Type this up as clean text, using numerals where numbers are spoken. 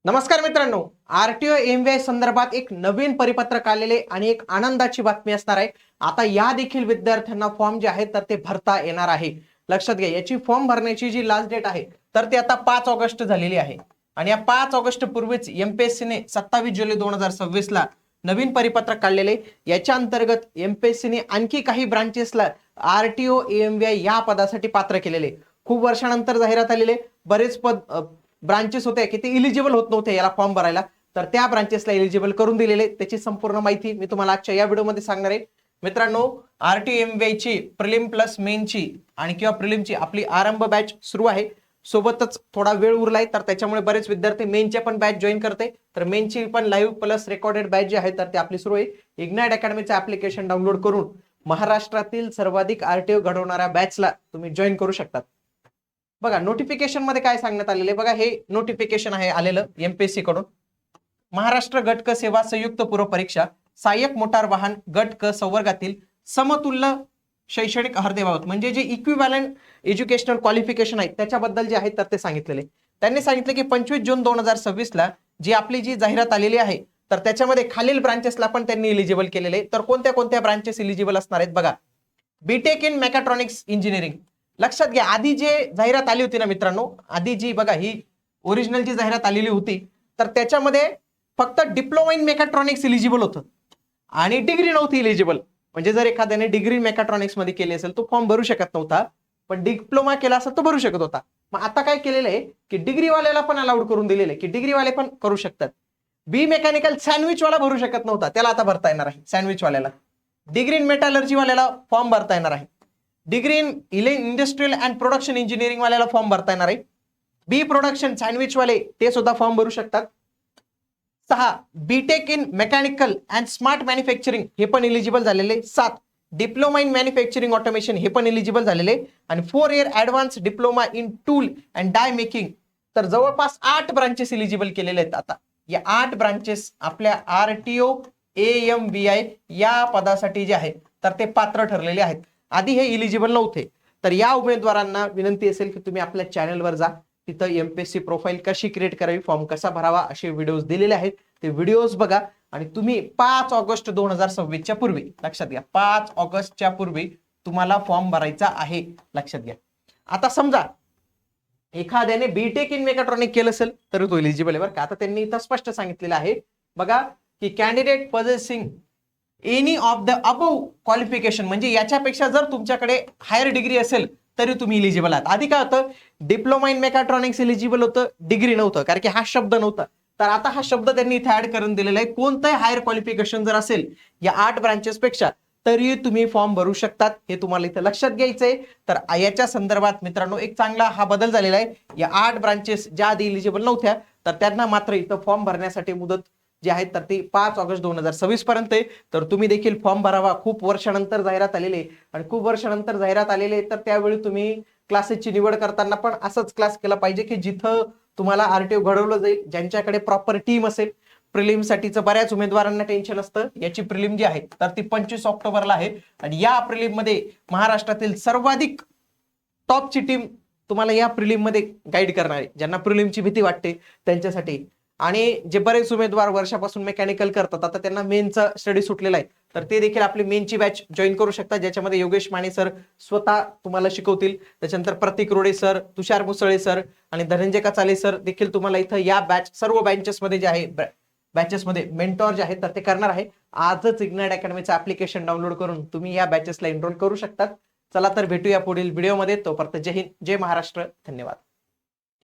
नमस्कार मित्रांनो, आरटीओ एमव्हीआय संदर्भात एक नवीन परिपत्रक आलेले आणि एक आनंदाची बातमी असणार आहे। आता या देखील विद्यार्थ्यांना फॉर्म जे आहेत तर ते भरता येणार आहे। लक्षात घ्या, याची फॉर्म भरण्याची जी लास्ट डेट आहे तर ती आता 5 ऑगस्ट झालेली आहे आणि या 5 ऑगस्ट पूर्वीच एमपीएससीने 27 जुलै 2026 ला नवीन परिपत्रक काढलेले। याच्या अंतर्गत एमपीएससीने आणखी काही ब्रांचेसला आरटीओ एमव्हीआय या पदासाठी पात्र केलेले। खूप वर्षानंतर जाहिरात आलेले बरेच ब्रांचेस होते की ते इलिजिबल होत नव्हते याला फॉर्म भरायला, तर त्या ब्रांचेसला इलिजिबल करून दिलेले। त्याची संपूर्ण माहिती मी तुम्हाला आजच्या या व्हिडिओमध्ये सांगणार आहे। मित्रांनो, आरटीओ एमव्हीआय ची प्रिलिम प्लस मेनची आणि किंवा प्रिलिमची आपली आरंभ बॅच सुरू आहे। सोबतच थोडा वेळ उरलाय तर त्याच्यामुळे बरेच विद्यार्थी मेनच्या पण बॅच जॉईन करते, तर मेनची पण लाईव्ह प्लस रेकॉर्डेड बॅच जी आहे तर ती आपली सुरू आहे। इग्नाइट अकॅडमीचं ऍप्लिकेशन डाउनलोड करून महाराष्ट्रातील सर्वाधिक आरटीओ घडवणाऱ्या बॅचला तुम्ही जॉईन करू शकता। बघा, नोटिफिकेशन मध्ये काय सांगण्यात आलेले बघा, हे नोटिफिकेशन आहे आलेलं एमपीएससी कडून। महाराष्ट्र गट क सेवा संयुक्त पूर्व परीक्षा सहाय्यक मोटार वाहन गट क संवर्गातील समतुल्य शैक्षणिक अर्हतेबाबत, म्हणजे जे इक्विव्हॅलंट एज्युकेशनल क्वालिफिकेशन आहे त्याच्याबद्दल जे आहे तर ते सांगितलेले। त्यांनी सांगितले की 25 जून 2026 ला जी आपली जी जाहिरात आलेली आहे तर त्याच्यामध्ये खालील ब्रांचेसला पण त्यांनी इलिजिबल केलेले। तर कोणत्या कोणत्या ब्रांचेस इलिजिबल असणार आहेत बघा, बीटेक इन मेकाट्रॉनिक्स इंजिनिअरिंग। लक्षात घ्या, आधी जे जाहिरात आली होती ना मित्रांनो, आधी जी बघा ही ओरिजिनल जी जाहिरात आलेली होती तर त्याच्यामध्ये फक्त डिप्लोमा इन मेकाट्रॉनिक्स इलिजिबल होतं आणि डिग्री नव्हती इलिजिबल। म्हणजे जर एखाद्याने डिग्री मेकाट्रॉनिक्स मध्ये केली असेल तो फॉर्म भरू शकत नव्हता, पण डिप्लोमा केला असेल तो भरू शकत होता। मग आता काय केलेलं आहे की डिग्री वाल्याला पण अलाउड करून दिलेलं आहे की डिग्री वाले पण करू शकतात। बी मेकॅनिकल सँडविच वाला भरू शकत नव्हता, त्याला आता भरता येणार आहे। सँडविच वाल्याला, डिग्री इन मेटलर्जी वाल्याला फॉर्म भरता येणार आहे। Degree in industrial and production engineering वाल्याला फॉर्म भरता येणार आहे। बी प्रोडक्शन सँडविच वाले ते सुद्धा फॉर्म भरू शकतात। 6 BTech in mechanical and smart manufacturing हे पण इलिजिबल झालेले। 7 डिप्लोमा इन मॅन्युफॅक्चरिंग ऑटोमेशन हे पण इलिजिबल झालेले आणि 4 year advance diploma in tool and die making. तर जवळपास 8 ब्रांचेस इलिजिबल केलेले आहेत। आता या 8 ब्रांचेस आपल्या आरटीओ एमव्हीआय या पदासाठी जे आहे तर ते पात्र ठरलेले आहेत। आधी हे इलिजिबल नव्हते। तर या उमेदवारांना विनंती असेल की तुम्ही आपल्या चॅनलवर जा, तिथं एमपीएससी प्रोफाईल कशी क्रिएट करावी, फॉर्म कसा भरावा असे व्हिडिओज दिलेले आहेत, ते व्हिडिओज बघा आणि तुम्ही 5 ऑगस्ट 2026 च्या पूर्वी, लक्षात घ्या 5 ऑगस्टच्या पूर्वी तुम्हाला फॉर्म भरायचा आहे, लक्षात घ्या। आता समजा एखाद्याने बीटेक इन मेकाट्रॉनिक केलं असेल तर तो इलिजिबल आहे बरं का। आता त्यांनी इथं स्पष्ट सांगितलेलं आहे बघा की candidate possessing any of the above qualification, म्हणजे याच्यापेक्षा जर तुमच्याकडे हायर डिग्री असेल तरी तुम्ही इलिजिबल आहात। आधी काय होतं, डिप्लोमा इन मेकाट्रॉनिक्स इलिजिबल होतं, डिग्री नव्हतं, कारण की हा शब्द नव्हता। तर आता हा शब्द त्यांनी इथे ऍड करून दिलेला आहे। कोणतंही हायर क्वालिफिकेशन जर असेल या 8 ब्रांचेस पेक्षा तरी तुम्ही फॉर्म भरू शकतात, हे तुम्हाला इथे लक्षात घ्यायचंय। तर याच्या संदर्भात मित्रांनो एक चांगला हा बदल झालेला आहे। या 8 ब्रांचेस ज्या आधी इलिजिबल नव्हत्या तर त्यांना मात्र इथं फॉर्म भरण्यासाठी मुदत जी आहे तर ती 5 ऑगस्ट 2026 पर्यंत आहे। तर तुम्ही देखील फॉर्म भरावा। खूप वर्षानंतर जाहिरात आलेली आणि खूप वर्षानंतर जाहिरात आलेली तर त्यावेळी तुम्ही क्लासेसची निवड करताना पण असंच क्लास केला पाहिजे की जिथं तुम्हाला आरटीओ घडवलं जाईल, ज्यांच्याकडे प्रॉपर टीम असेल। प्रिलिम साठीचं बऱ्याच उमेदवारांना टेन्शन असतं। याची प्रिलिम जी आहे तर ती 25 ऑक्टोबरला आहे आणि या प्रिलिम मध्ये महाराष्ट्रातील सर्वाधिक टॉपची टीम तुम्हाला या प्रिलिम मध्ये गाईड करणार आहे। ज्यांना प्रिलिमची भीती वाटते त्यांच्यासाठी, आणि जे बरेच उमेदवार वर्षापासून मेकॅनिकल करतात आता त्यांना मेनचा स्टडी सुटलेला आहे तर ते देखील आपली मेनची बॅच जॉईन करू शकतात, ज्याच्यामध्ये योगेश माने सर स्वतः तुम्हाला शिकवतील। त्याच्यानंतर प्रतीक रोडे सर, तुषार मुसळे सर आणि धनंजय कचाले सर देखील तुम्हाला इथं या बॅच सर्व बँचेसमध्ये जे आहे बॅचेसमध्ये मेंटॉर जे आहेत तर ते करणार आहे। आजच इग्नाइट अकॅडमीचं ऍप्लिकेशन डाउनलोड करून तुम्ही या बॅचेसला एनरोल करू शकतात। चला तर भेटूया पुढील व्हिडिओमध्ये, तोपर्यंत जय हिंद, जय महाराष्ट्र, धन्यवाद।